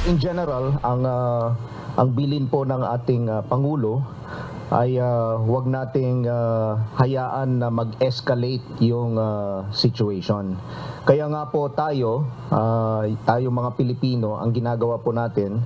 In general, ang bilin po ng ating Pangulo ay huwag nating hayaan na mag-escalate yung situation. Kaya nga po tayo mga Pilipino, ang ginagawa po natin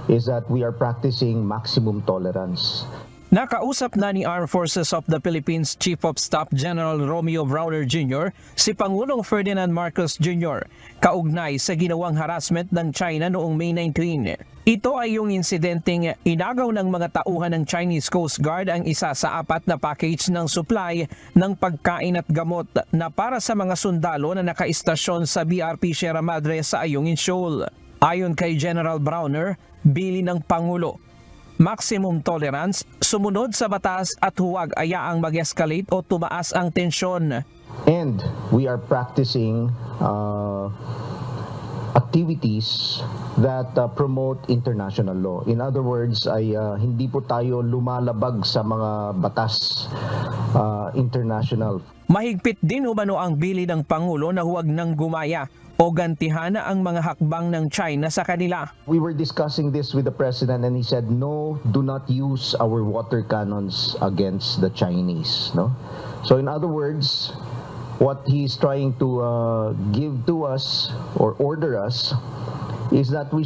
is that we are practicing maximum tolerance. Nakausap na ni Armed Forces of the Philippines Chief of Staff General Romeo Browner Jr. si Pangulong Ferdinand Marcos Jr. kaugnay sa ginawang harassment ng China noong May 19. Ito ay yung insidenteng inagaw ng mga tauhan ng Chinese Coast Guard ang isa sa 4 na package ng supply ng pagkain at gamot na para sa mga sundalo na nakaistasyon sa BRP Sierra Madre sa Ayungin Shoal. Ayon kay General Browner, bilin ng Pangulo, maximum tolerance, sumunod sa batas at huwag ayaang mag-escalate o tumaas ang tensyon. And we are practicing activities that promote international law. In other words, ay hindi po tayo lumalabag sa mga batas international. Mahigpit din umano ang bilin ng Pangulo na huwag nang gumaya o gantihana ang mga hakbang ng China sa kanila. We were discussing this with the President and he said, no, do not use our water cannons against the Chinese. No? So in other words, what he's trying to give to us or order us is that we